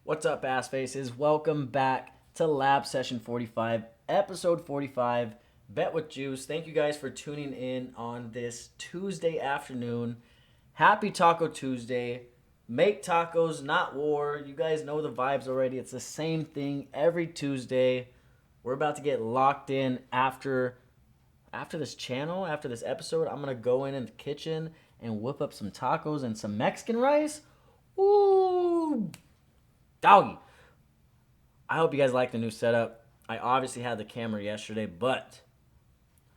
What's up, ass faces? Welcome back to Lab Session 45, episode 45, Bet with Juice. Thank you guys for tuning in on this Tuesday afternoon. Happy Taco Tuesday. Make tacos, not war. You guys know the vibes already. It's the same thing every Tuesday. We're about to get locked in after this channel, after this episode. I'm going to go in the kitchen and whip up some tacos and some Mexican rice. Ooh, doggy. I hope you guys like the new setup. I obviously had the camera yesterday, but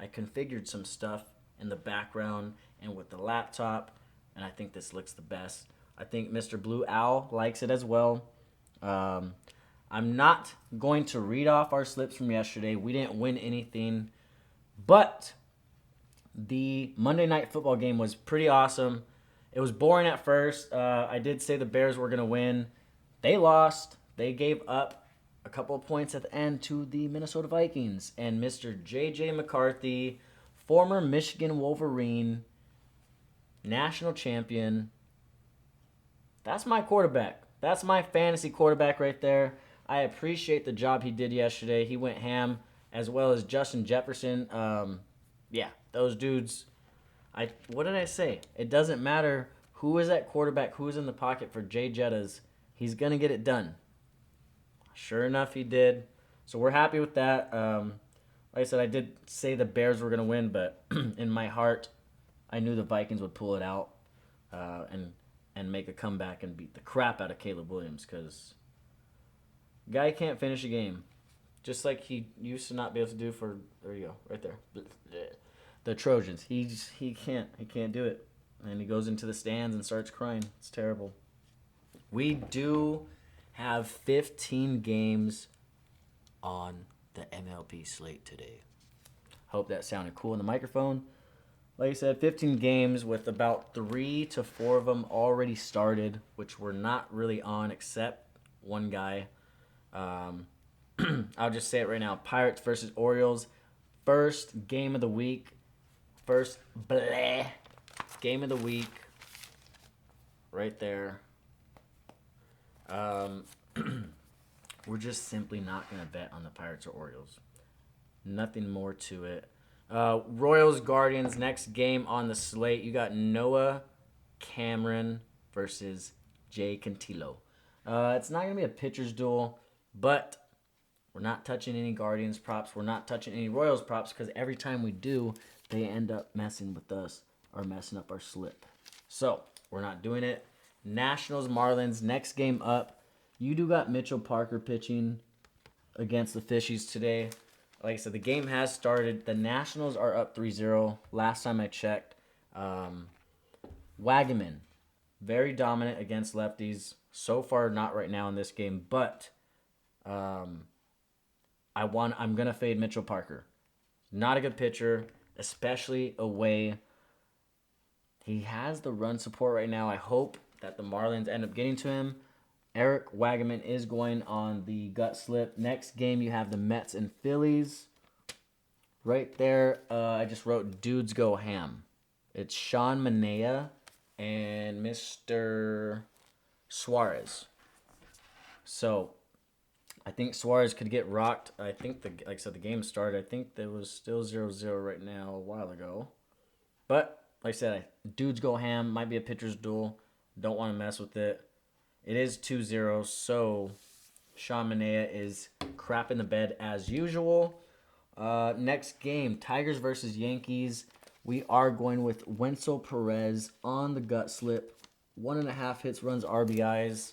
I configured some stuff in the background and with the laptop, and I think this looks the best. I think Mr. Blue Owl likes it as well. I'm not going to read off our slips from yesterday. We didn't win anything, but the Monday Night Football game was pretty awesome. It was boring at first. I did say the Bears were going to win. They lost. They gave up a couple of points at the end to the Minnesota Vikings. And Mr. J.J. McCarthy, former Michigan Wolverine, national champion, that's my quarterback. That's my fantasy quarterback right there. I appreciate the job he did yesterday. He went ham, as well as Justin Jefferson. Yeah, those dudes. What did I say? It doesn't matter who is at quarterback, who is in the pocket for Jay Jettas. He's going to get it done. Sure enough, he did. So we're happy with that. Like I said, I did say the Bears were going to win, but in my heart, I knew the Vikings would pull it out and make a comeback and beat the crap out of Caleb Williams, because guy can't finish a game. Just like he used to not be able to do for, there you go, right there, the Trojans. He can't do it. And he goes into the stands and starts crying. It's terrible. We do have 15 games on the MLB slate today. Hope that sounded cool in the microphone. Like I said, 15 games with about 3 to 4 of them already started, which we're not really on except one guy. I'll just say it right now. Pirates versus Orioles. First game of the week. First game of the week. Right there. We're just simply not going to bet on the Pirates or Orioles. Nothing more to it. Royals, Guardians, next game on the slate. You got Noah Cameron versus Jay Cantillo. It's not going to be a pitcher's duel, but we're not touching any Guardians props. We're not touching any Royals props, because every time we do, they end up messing with us or messing up our slip. So we're not doing it. Nationals, Marlins, next game up. You do got Mitchell Parker pitching against the Fishies today. Like I said, the game has started. The Nationals are up 3-0 last time I checked. Wagaman, very dominant against lefties. So far, not right now in this game, but I'm going to fade Mitchell Parker. Not a good pitcher, especially away. He has the run support right now. I hope that the Marlins end up getting to him. Eric Wagaman is going on the gut slip. Next game, you have the Mets and Phillies. Right there, I just wrote Dudes Go Ham. It's Sean Manaea and Mr. Suarez. So I think Suarez could get rocked. I think, like I said, the game started. I think there was still 0-0 right now a while ago. But like I said, Dudes Go Ham. Might be a pitcher's duel. Don't want to mess with it. It is 2-0, so Sean Manaea is crap in the bed as usual. Next game, Tigers versus Yankees. We are going with Wenzel Perez on the gut slip. 1.5 hits, runs, RBIs.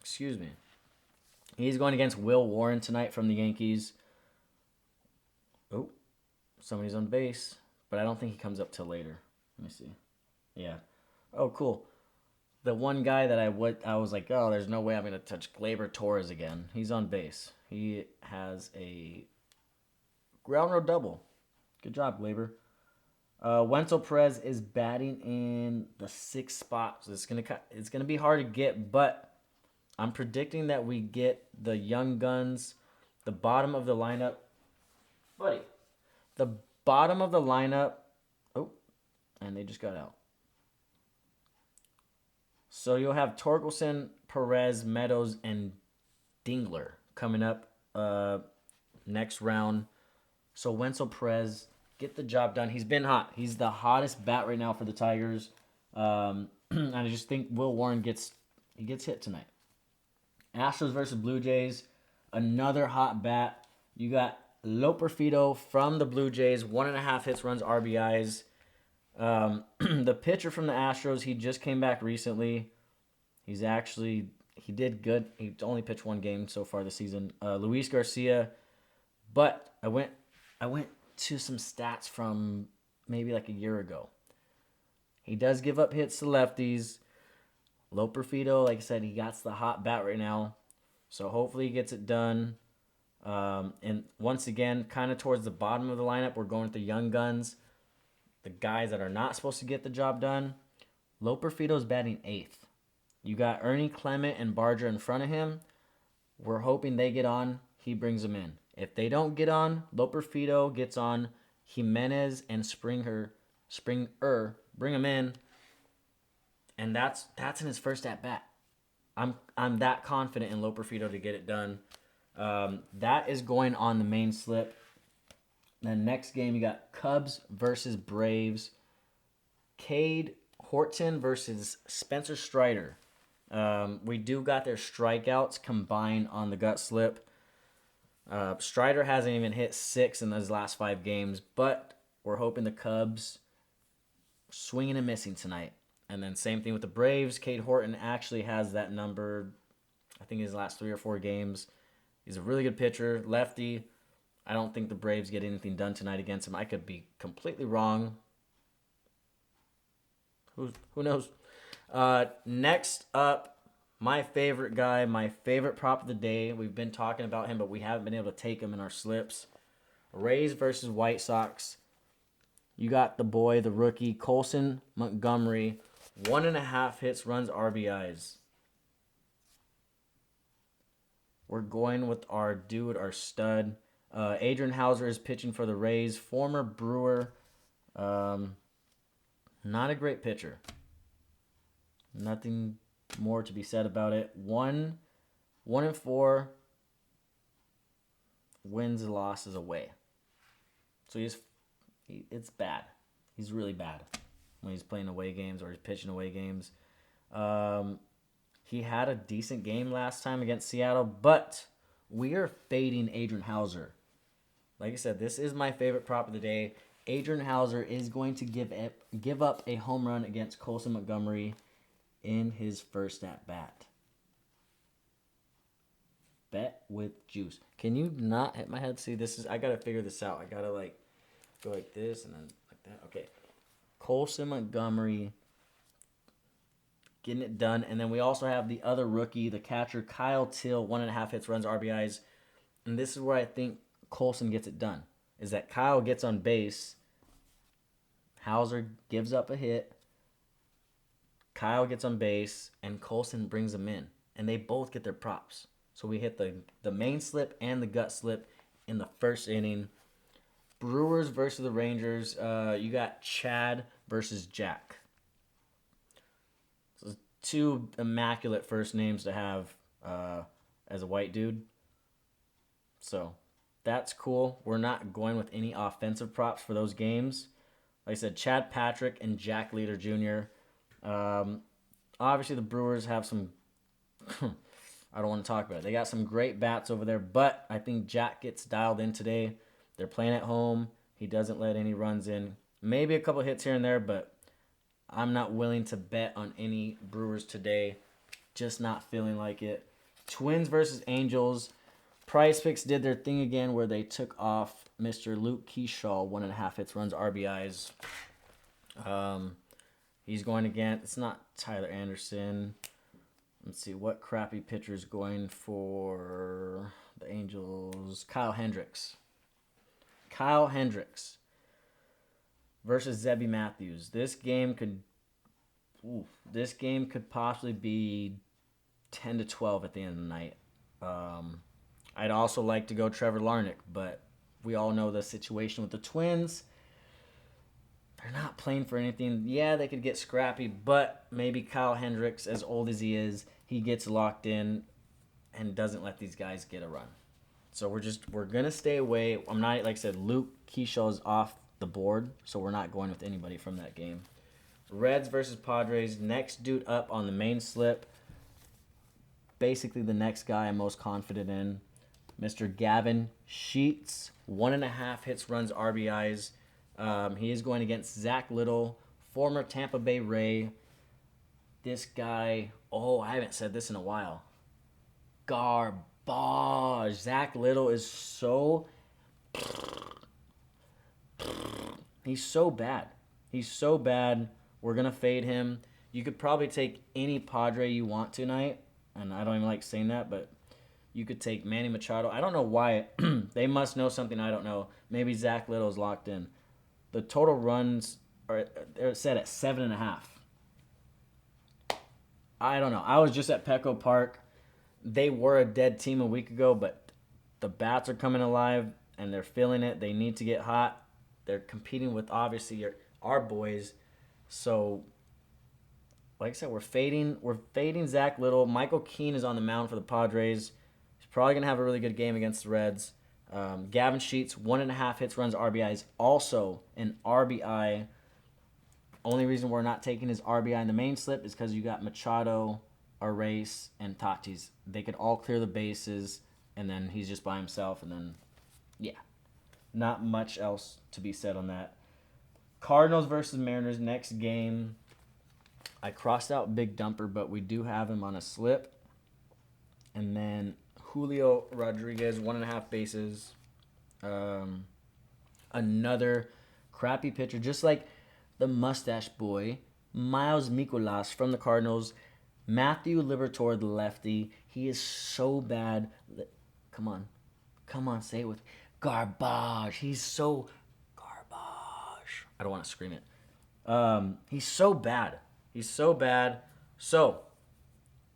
Excuse me. He's going against Will Warren tonight from the Yankees. Oh, somebody's on base, but I don't think he comes up till later. Let me see. Yeah. Oh, cool. The one guy that I was like, oh, there's no way I'm going to touch Gleyber Torres again. He's on base. He has a ground road double. Good job, Gleyber. Wenzel Perez is batting in the 6th spot. So it's gonna be hard to get, but I'm predicting that we get the young guns, the bottom of the lineup. Buddy. The bottom of the lineup. Oh, and they just got out. So you'll have Torkelson, Perez, Meadows, and Dingler coming up next round. So Wenzel Perez, get the job done. He's been hot. He's the hottest bat right now for the Tigers. And I just think Will Warren gets hit tonight. Astros versus Blue Jays, another hot bat. You got Loperfido from the Blue Jays, 1.5 hits, runs, RBIs. The pitcher from the Astros, he just came back recently. He did good. He only pitched one game so far this season. Luis Garcia, but I went to some stats from maybe like a year ago. He does give up hits to lefties. Loperfido, like I said, he got the hot bat right now. So hopefully he gets it done. And once again, kind of towards the bottom of the lineup, we're going with the young guns. The guys that are not supposed to get the job done. Loperfido's batting 8th. You got Ernie Clement and Barger in front of him. We're hoping they get on. He brings them in. If they don't get on, Loperfido gets on. Jimenez and Springer bring him in. And that's in his first at bat. I'm that confident in Loperfido to get it done. That is going on the main slip. The next game you got Cubs versus Braves. Cade Horton versus Spencer Strider. We do got their strikeouts combined on the gut slip. Strider hasn't even hit 6 in those last 5 games, but we're hoping the Cubs swinging and missing tonight. And then same thing with the Braves. Cade Horton actually has that number, I think, in his last 3 or 4 games. He's a really good pitcher, lefty. I don't think the Braves get anything done tonight against him. I could be completely wrong. Who knows? Next up, my favorite guy, my favorite prop of the day. We've been talking about him, but we haven't been able to take him in our slips. Rays versus White Sox. You got the boy, the rookie, Colson Montgomery. 1.5 hits, runs, RBIs. We're going with our dude, our stud. Adrian Hauser is pitching for the Rays. Former Brewer. Not a great pitcher. Nothing more to be said about it. 1-4 wins and losses away. So it's bad. He's really bad when he's playing away games or he's pitching away games. He had a decent game last time against Seattle, but we are fading Adrian Hauser. Like I said, this is my favorite prop of the day. Adrian Hauser is going to give up a home run against Colson Montgomery in his first at-bat. Bet with juice. Can you not hit my head? See, I got to figure this out. I got to go like this and then like that. Okay. Colson Montgomery getting it done. And then we also have the other rookie, the catcher, Kyle Till, 1.5 hits, runs, RBIs. And this is where I think Colson gets it done, is that Kyle gets on base, Hauser gives up a hit, Kyle gets on base, and Colson brings them in. And they both get their props. So we hit the main slip and the gut slip in the first inning. Brewers versus the Rangers. You got Chad versus Jack. So 2 immaculate first names to have as a white dude. So that's cool. We're not going with any offensive props for those games. Like I said, Chad Patrick and Jack Leader Jr. Obviously, the Brewers have some... I don't want to talk about it. They got some great bats over there, but I think Jack gets dialed in today. They're playing at home. He doesn't let any runs in. Maybe a couple hits here and there, but I'm not willing to bet on any Brewers today. Just not feeling like it. Twins versus Angels. Price Picks did their thing again where they took off Mr. Luke Keyshaw, 1.5 hits, runs, RBIs. He's going again. It's not Tyler Anderson. Let's see, what crappy pitcher is going for the Angels? Kyle Hendricks. Kyle Hendricks versus Zebby Matthews. This game could possibly be 10-12 at the end of the night. I'd also like to go Trevor Larnach, but we all know the situation with the Twins. they're not playing for anything. Yeah, they could get scrappy, but maybe Kyle Hendricks, as old as he is, he gets locked in and doesn't let these guys get a run. So we're gonna stay away. I'm not, like I said, Luke Keyshaw is off the board, so we're not going with anybody from that game. Reds versus Padres. Next dude up on the main slip. Basically the next guy I'm most confident in. Mr. Gavin Sheets. 1.5 hits, runs, RBIs. He is going against Zach Little, former Tampa Bay Ray. This guy, I haven't said this in a while. Garbage. Zach Little is he's so bad. He's so bad. We're going to fade him. You could probably take any Padre you want tonight, and I don't even like saying that, but you could take Manny Machado. I don't know why. They must know something I don't know. Maybe Zach Little is locked in. The total runs they're set at 7.5. I don't know. I was just at Petco Park. They were a dead team a week ago, but the bats are coming alive, and they're feeling it. They need to get hot. They're competing with, obviously, our boys. So, like I said, we're fading Zach Little. Michael Keane is on the mound for the Padres. He's probably going to have a really good game against the Reds. Gavin Sheets, 1.5 hits, runs, RBIs. Also an RBI. Only reason we're not taking his RBI in the main slip is because you got Machado, Arraez, and Tatis. They could all clear the bases, and then he's just by himself, and then, yeah. Not much else to be said on that. Cardinals versus Mariners, next game. I crossed out Big Dumper, but we do have him on a slip. And then Julio Rodriguez, 1.5 bases. Another crappy pitcher, just like the mustache boy, Miles Mikolas from the Cardinals. Matthew Liberatore, the lefty. He is so bad. Come on, say it with garbage. He's so garbage. I don't want to scream it. He's so bad. So,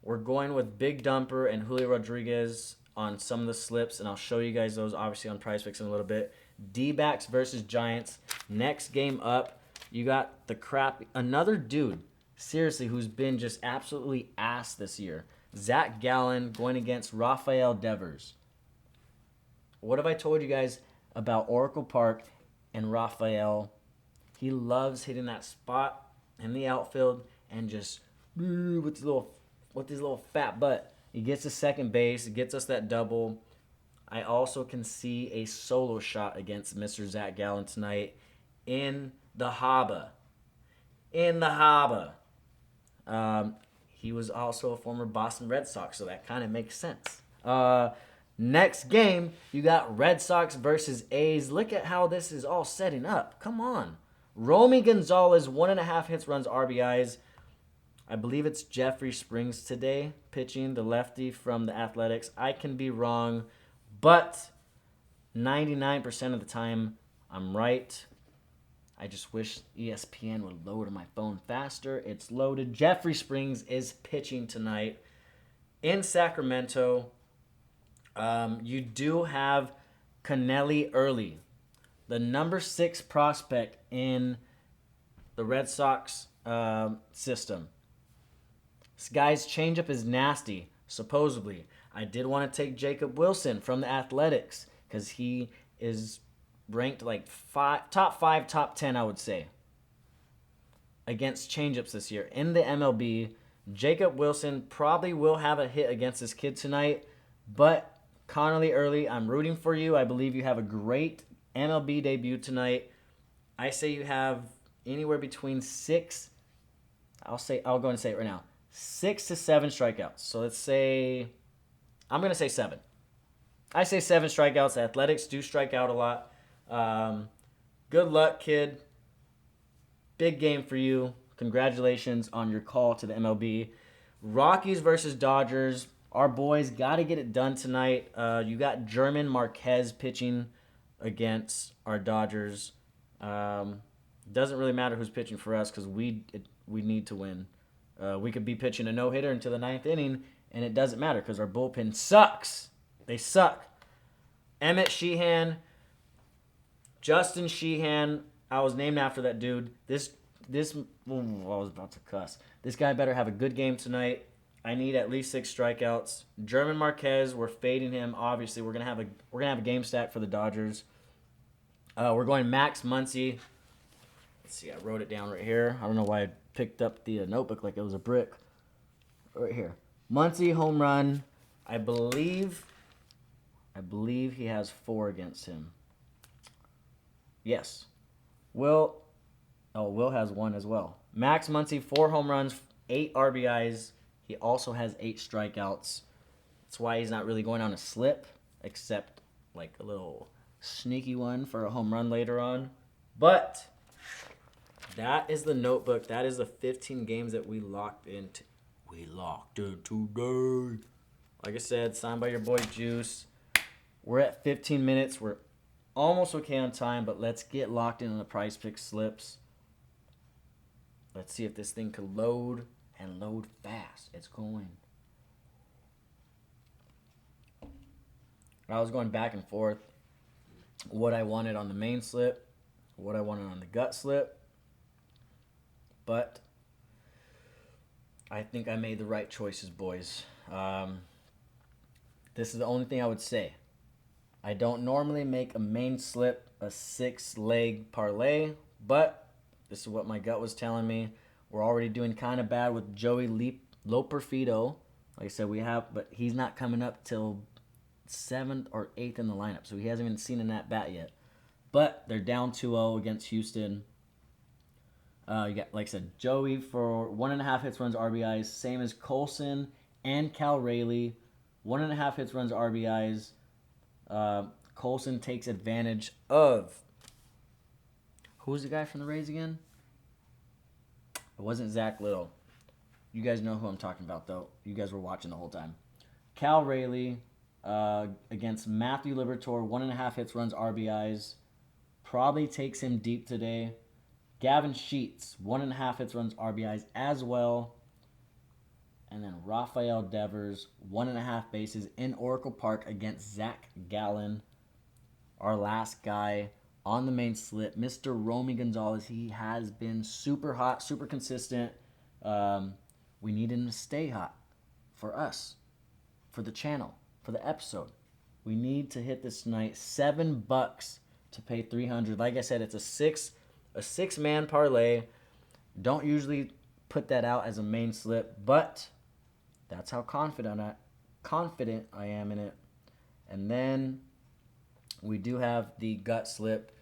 we're going with Big Dumper and Julio Rodriguez on some of the slips, and I'll show you guys those, obviously, on PrizePicks in a little bit. D-backs versus Giants. Next game up, you got another dude, seriously, who's been just absolutely ass this year. Zach Gallen going against Rafael Devers. What have I told you guys about Oracle Park and Rafael? He loves hitting that spot in the outfield and just with his little fat butt. He gets to second base, gets us that double. I also can see a solo shot against Mr. Zach Gallen tonight in the Haba. He was also a former Boston Red Sox, so that kind of makes sense. Next game, you got Red Sox versus A's. Look at how this is all setting up. Come on. Romy Gonzalez, 1.5 hits, runs, RBIs. I believe it's Jeffrey Springs today pitching, the lefty from the Athletics. I can be wrong, but 99% of the time, I'm right. I just wish ESPN would load on my phone faster. It's loaded. Jeffrey Springs is pitching tonight in Sacramento. You do have Kennelly Early, the number 6 prospect in the Red Sox system. This guy's changeup is nasty, supposedly. I did want to take Jacob Wilson from the Athletics because he is ranked like top 5, top 10, I would say, against changeups this year. In the MLB, Jacob Wilson probably will have a hit against this kid tonight, but Connelly Early, I'm rooting for you. I believe you have a great MLB debut tonight. I say you have anywhere between 6, I'll go and say it right now, 6 to 7 strikeouts. So let's say, I'm going to say 7. I say 7 strikeouts. The Athletics do strike out a lot. Good luck, kid. Big game for you. Congratulations on your call to the MLB. Rockies versus Dodgers. Our boys got to get it done tonight. You got German Marquez pitching against our Dodgers. Doesn't really matter who's pitching for us because we need to win. We could be pitching a no-hitter into the 9th inning, and it doesn't matter because our bullpen sucks. They suck. Emmett Sheehan, Justin Sheehan, I was named after that dude. I was about to cuss. This guy better have a good game tonight. I need at least 6 strikeouts. German Marquez, we're fading him. Obviously, we're gonna have a game stack for the Dodgers. We're going Max Muncy. Let's see, I wrote it down right here. I don't know why I picked up the notebook like it was a brick. Right here, Muncy home run. I believe he has 4 against him. Yes. Will has 1 as well. Max Muncy, 4 home runs, 8 RBIs. He also has 8 strikeouts. That's why he's not really going on a slip, except like a little sneaky one for a home run later on. But that is the notebook. That is the 15 games that we locked in today. Like I said, signed by your boy Juice. We're at 15 minutes. We're almost okay on time, but let's get locked in on the Prize Pick slips. Let's see if this thing could load and load fast. It's going. I was going back and forth. What I wanted on the main slip, what I wanted on the gut slip. But I think I made the right choices, boys. This is the only thing I would say. I don't normally make a main slip a 6-leg parlay, but this is what my gut was telling me. We're already doing kind of bad with Joey Loperfido. Like I said, but he's not coming up till 7th or 8th in the lineup, so he hasn't even seen an at-bat yet. But they're down 2-0 against Houston. You got, like I said, Joey for 1.5 hits, runs, RBIs, same as Colson and Cal Rayleigh. 1.5 hits, runs, RBIs. Colson takes advantage of. Who's the guy from the Rays again? It wasn't Zach Little. You guys know who I'm talking about, though. You guys were watching the whole time. Cal Rayleigh against Matthew Liberatore. 1.5 hits, runs, RBIs. Probably takes him deep today. Gavin Sheets, 1.5 hits, runs, RBIs as well. And then Rafael Devers, 1.5 bases in Oracle Park against Zach Gallen. Our last guy on the main slip, Mr. Romy Gonzalez. He has been super hot, super consistent. We need him to stay hot for us, for the channel, for the episode. We need to hit this tonight. $7 to pay $300. Like I said, it's a 6-man parlay. Don't usually put that out as a main slip, but that's how confident I am in it. And then we do have the gut slip.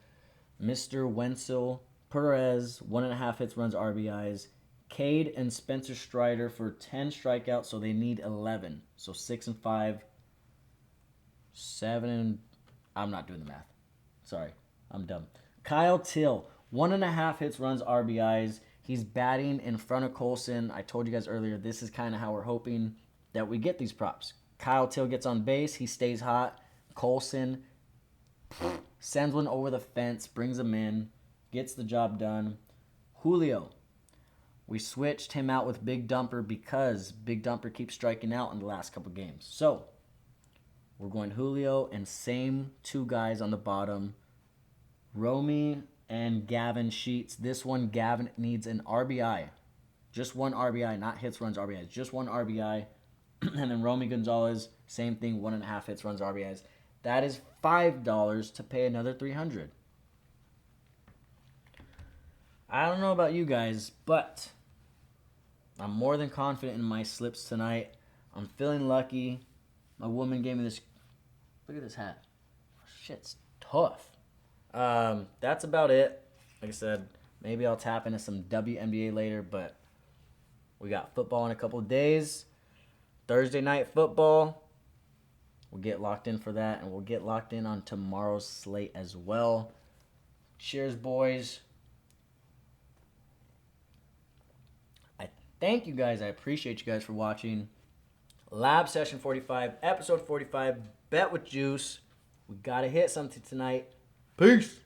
Mr. Wenzel Perez, 1.5 hits, runs, RBIs. Cade and Spencer Strider for 10 strikeouts, so they need 11. So 6 and 5. 7 and... I'm not doing the math. Sorry, I'm dumb. Kyle Till, 1.5 hits, runs, RBIs. He's batting in front of Colson. I told you guys earlier, this is kind of how we're hoping that we get these props. Kyle Till gets on base. He stays hot. Colson sends one over the fence, brings him in, gets the job done. Julio, we switched him out with Big Dumper because Big Dumper keeps striking out in the last couple games. So we're going Julio and same 2 guys on the bottom. Romy and Gavin Sheets. This one, Gavin needs an RBI. Just 1 RBI, not hits, runs, RBIs. Just 1 RBI. And then Romy Gonzalez, same thing, 1.5 hits, runs, RBIs. That is $5 to pay another $300. I don't know about you guys, but I'm more than confident in my slips tonight. I'm feeling lucky. My woman gave me this. Look at this hat. Shit's tough. That's about it. Like I said, maybe I'll tap into some WNBA later, but we got football in a couple of days. Thursday night football. We'll get locked in for that, and we'll get locked in on tomorrow's slate as well. Cheers, boys. I thank you guys. I appreciate you guys for watching. Lab Session 45, Episode 45, Bet with Juice. We got to hit something tonight. Peace.